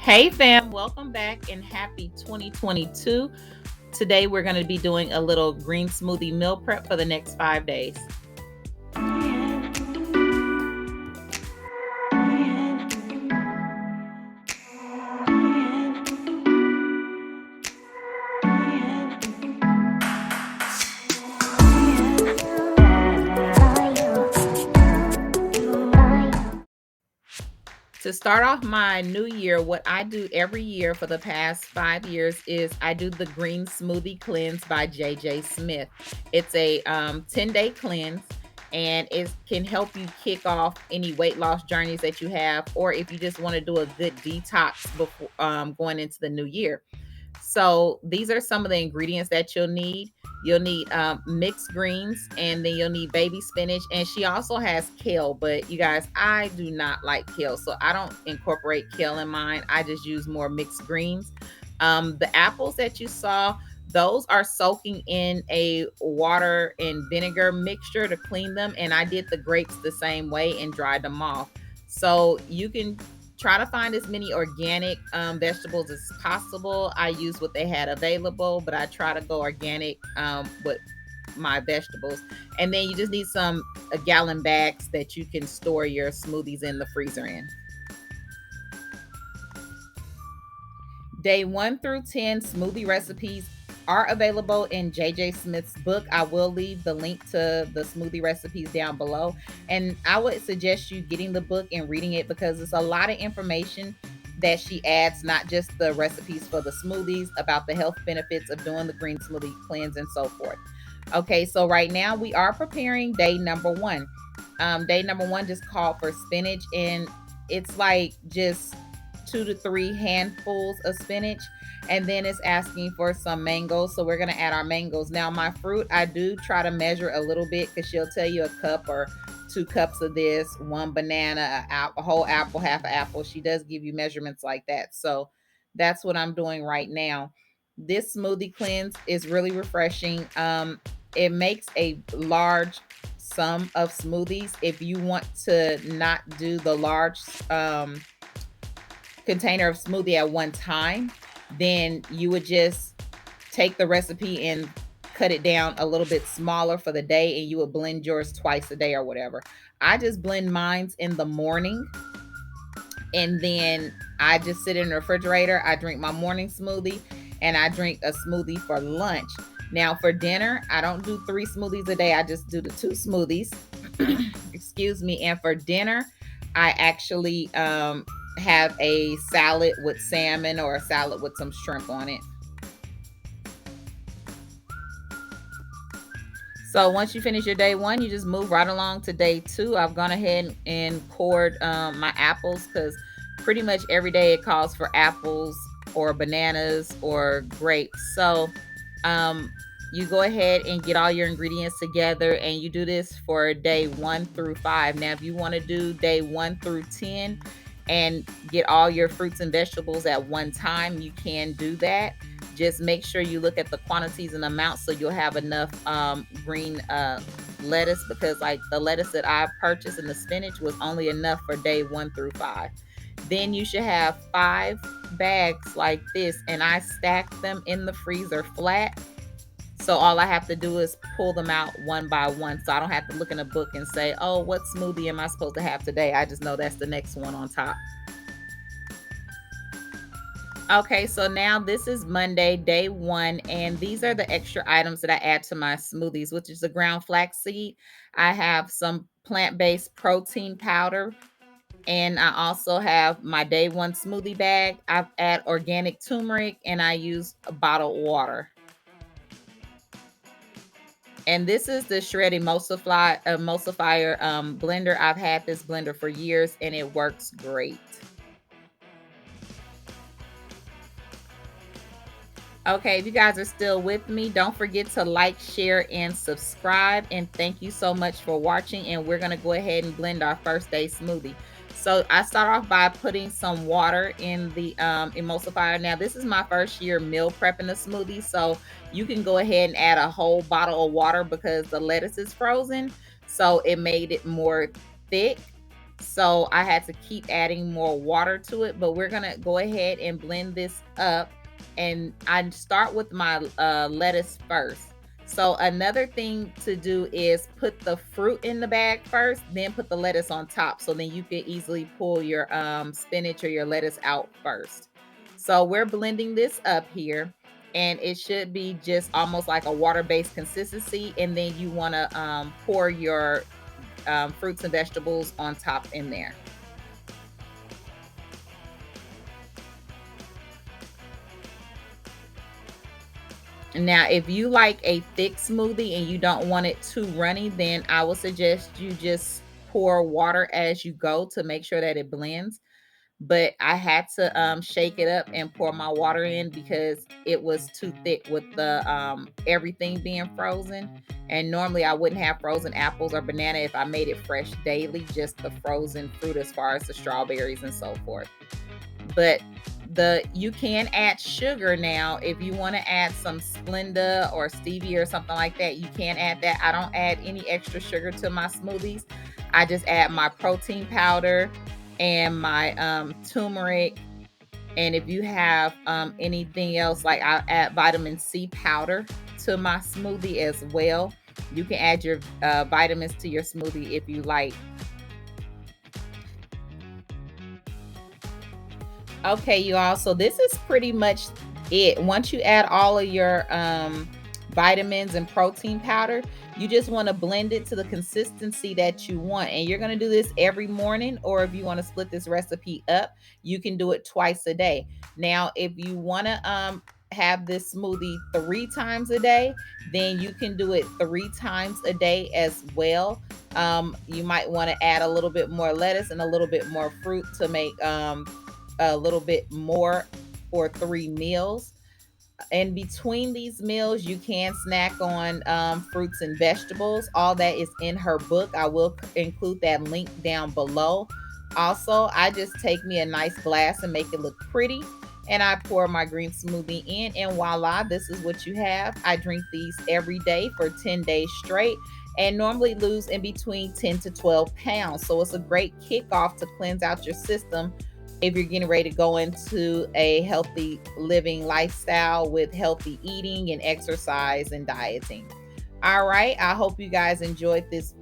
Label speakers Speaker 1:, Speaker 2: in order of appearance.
Speaker 1: Hey fam, welcome back and happy 2022. Today we're going to be doing a little green smoothie meal prep for the next 5 days. To start off my new year, what I do every year for the past 5 years is I do the Green Smoothie Cleanse by JJ Smith. It's a 10-day cleanse, and it can help you kick off any weight loss journeys that you have, or if you just want to do a good detox before going into the new year. So these are some of the ingredients that you'll need. You'll need mixed greens, and then you'll need baby spinach. And she also has kale, but you guys, I do not like kale, so I don't incorporate kale in mine. I just use more mixed greens. The apples that you saw, those are soaking in a water and vinegar mixture to clean them. And I did the grapes the same way and dried them off. So you can try to find as many organic vegetables as possible. I used what they had available, but I try to go organic with my vegetables. And then you just need some gallon bags that you can store your smoothies in the freezer in. Day 1 through 10 smoothie recipes are available in JJ Smith's book. I will leave the link to the smoothie recipes down below. And I would suggest you getting the book and reading it because it's a lot of information that she adds, not just the recipes for the smoothies, about the health benefits of doing the green smoothie cleanse and so forth. Okay, so right now we are preparing day number one. Day number one just called for spinach, and it's like just 2 to 3 handfuls of spinach. And then it's asking for some mangoes, so we're going to add our mangoes. Now my fruit, I do try to measure a little bit because she'll tell you a cup or 2 cups of this, one banana, a whole apple, half an apple. She does give you measurements like that. So that's what I'm doing right now. This smoothie cleanse is really refreshing. It makes a large sum of smoothies. If you want to not do the large container of smoothie at one time, then you would just take the recipe and cut it down a little bit smaller for the day, and you would blend yours twice a day or whatever. I just blend mines in the morning, and then I just sit in the refrigerator. I drink my morning smoothie, and I drink a smoothie for lunch. Now for dinner, I don't do 3 smoothies a day. I just do the 2 smoothies. Excuse me. And for dinner, I actually have a salad with salmon or a salad with some shrimp on it. So once you finish your day one, you just move right along to day two. I've gone ahead and cored my apples because pretty much every day it calls for apples or bananas or grapes. So you go ahead and get all your ingredients together, and you do this for day 1 through 5. Now, if you want to do day 1 through 10 and get all your fruits and vegetables at one time, you can do that. Just make sure you look at the quantities and amounts so you'll have enough green lettuce, because like the lettuce that I purchased and the spinach was only enough for day 1 through 5. Then you should have 5 bags like this, and I stack them in the freezer flat. So all I have to do is pull them out one by one. So I don't have to look in a book and say, oh, what smoothie am I supposed to have today? I just know that's the next one on top. Okay, so now this is Monday, day one, and these are the extra items that I add to my smoothies, which is the ground flaxseed. I have some plant-based protein powder, and I also have my day one smoothie bag. I add organic turmeric, and I use bottled water. And this is the Shred emulsifier blender. I've had this blender for years, and it works great. Okay, if you guys are still with me, don't forget to like, share, and subscribe. And thank you so much for watching. And we're going to go ahead and blend our first day smoothie. So I start off by putting some water in the emulsifier. Now, this is my first year meal prepping a smoothie. So you can go ahead and add a whole bottle of water because the lettuce is frozen. So it made it more thick. So I had to keep adding more water to it, but we're gonna go ahead and blend this up. And I start with my lettuce first. So another thing to do is put the fruit in the bag first, then put the lettuce on top. So then you can easily pull your spinach or your lettuce out first. So we're blending this up here, and it should be just almost like a water-based consistency. And then you want to pour your fruits and vegetables on top in there. Now, if you like a thick smoothie and you don't want it too runny, then I would suggest you just pour water as you go to make sure that it blends. But I had to shake it up and pour my water in because it was too thick with the everything being frozen. And normally I wouldn't have frozen apples or banana if I made it fresh daily, just the frozen fruit as far as the strawberries and so forth. But the you can add sugar now if you want to add some Splenda or stevia or something like that. You can add that. I don't add any extra sugar to my smoothies. I just add my protein powder and my turmeric. And if you have anything else, like I add vitamin C powder to my smoothie as well. You can add your vitamins to your smoothie if you like. Okay, you all. So this is pretty much it. Once you add all of your vitamins and protein powder, you just want to blend it to the consistency that you want. And you're going to do this every morning, or if you want to split this recipe up, you can do it twice a day. Now, if you want to have this smoothie 3 times a day, then you can do it 3 times a day as well. You might want to add a little bit more lettuce and a little bit more fruit to make a little bit more for 3 meals. In between these meals, you can snack on fruits and vegetables. All that is in her book. I will include that link down below. Also, I just take me a nice glass and make it look pretty. And I pour my green smoothie in, and voila, this is what you have. I drink these every day for 10 days straight and normally lose in between 10 to 12 pounds. So it's a great kickoff to cleanse out your system if you're getting ready to go into a healthy living lifestyle with healthy eating and exercise and dieting. All right. I hope you guys enjoyed this